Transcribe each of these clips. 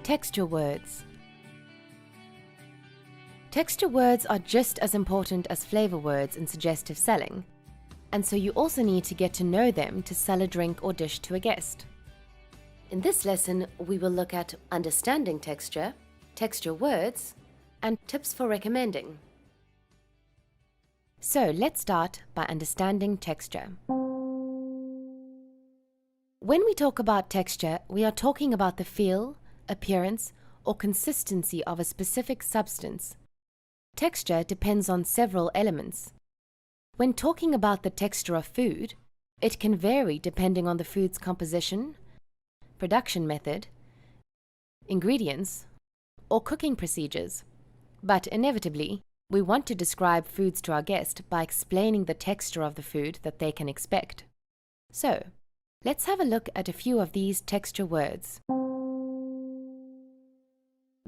Texture words. Texture words are just as important as flavor words in suggestive selling, and so you also need to get to know them to sell a drink or dish to a guest. In this lesson, we will look at understanding texture, texture words, and tips for recommending. So let's start by understanding texture. When we talk about texture, we are talking about the feel, appearance, or consistency of a specific substance. Texture depends on several elements. When talking about the texture of food, it can vary depending on the food's composition, production method, ingredients, or cooking procedures. But inevitably, we want to describe foods to our guest by explaining the texture of the food that they can expect. So, let's have a look at a few of these texture words.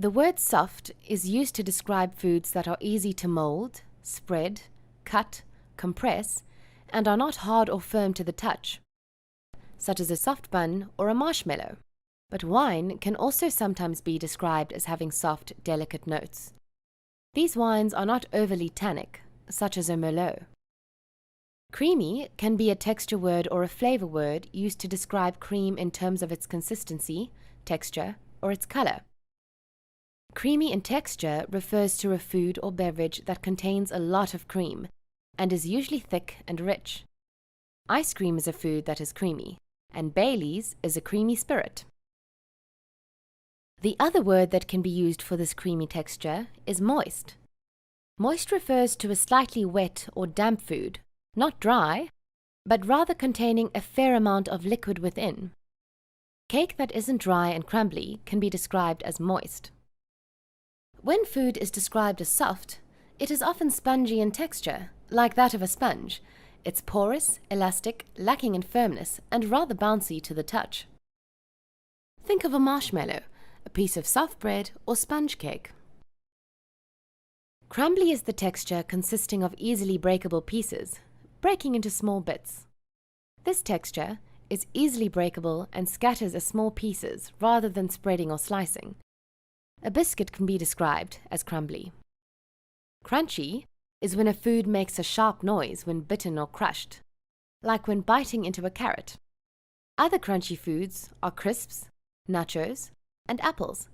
The word soft is used to describe foods that are easy to mold, spread, cut, compress, and are not hard or firm to the touch, such as a soft bun or a marshmallow. But wine can also sometimes be described as having soft, delicate notes. These wines are not overly tannic, such as a Merlot. Creamy can be a texture word or a flavor word used to describe cream in terms of its consistency, texture, or its color. Creamy in texture refers to a food or beverage that contains a lot of cream and is usually thick and rich. Ice cream is a food that is creamy, and Baileys is a creamy spirit. The other word that can be used for this creamy texture is moist. Moist refers to a slightly wet or damp food, not dry, but rather containing a fair amount of liquid within. Cake that isn't dry and crumbly can be described as moist. When food is described as soft, it is often spongy in texture, like that of a sponge. It's porous, elastic, lacking in firmness, and rather bouncy to the touch. Think of a marshmallow, a piece of soft bread or sponge cake. Crumbly is the texture consisting of easily breakable pieces, breaking into small bits. This texture is easily breakable and scatters as small pieces rather than spreading or slicing. A biscuit can be described as crumbly. Crunchy is when a food makes a sharp noise when bitten or crushed, like when biting into a carrot. Other crunchy foods are crisps, nachos, and apples.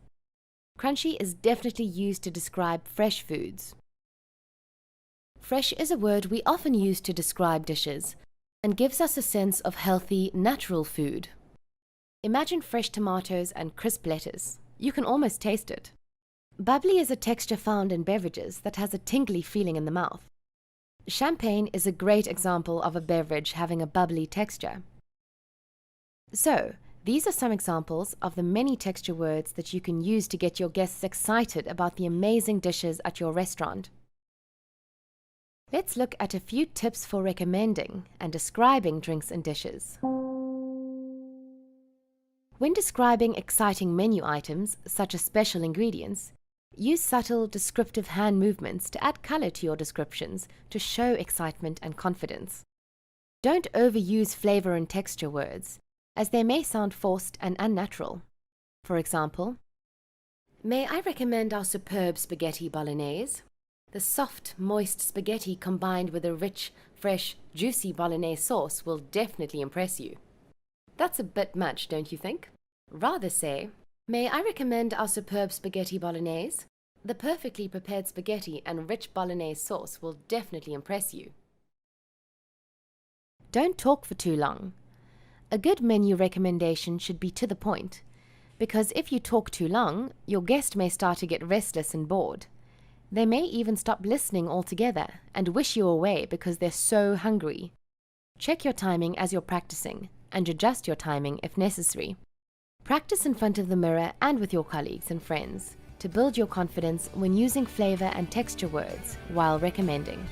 Crunchy is definitely used to describe fresh foods. Fresh is a word we often use to describe dishes and gives us a sense of healthy, natural food. Imagine fresh tomatoes and crisp lettuce. You can almost taste it. Bubbly is a texture found in beverages that has a tingly feeling in the mouth. Champagne is a great example of a beverage having a bubbly texture. So, these are some examples of the many texture words that you can use to get your guests excited about the amazing dishes at your restaurant. Let's look at a few tips for recommending and describing drinks and dishes. When describing exciting menu items, such as special ingredients, use subtle, descriptive hand movements to add color to your descriptions to show excitement and confidence. Don't overuse flavor and texture words, as they may sound forced and unnatural. For example, may I recommend our superb spaghetti bolognese? The soft, moist spaghetti combined with a rich, fresh, juicy bolognese sauce will definitely impress you. That's a bit much, don't you think? Rather say, may I recommend our superb spaghetti bolognese? The perfectly prepared spaghetti and rich bolognese sauce will definitely impress you. Don't talk for too long. A good menu recommendation should be to the point, because if you talk too long, your guest may start to get restless and bored. They may even stop listening altogether and wish you away because they're so hungry. Check your timing as you're practicing, and adjust your timing if necessary. Practice in front of the mirror and with your colleagues and friends to build your confidence when using flavor and texture words while recommending.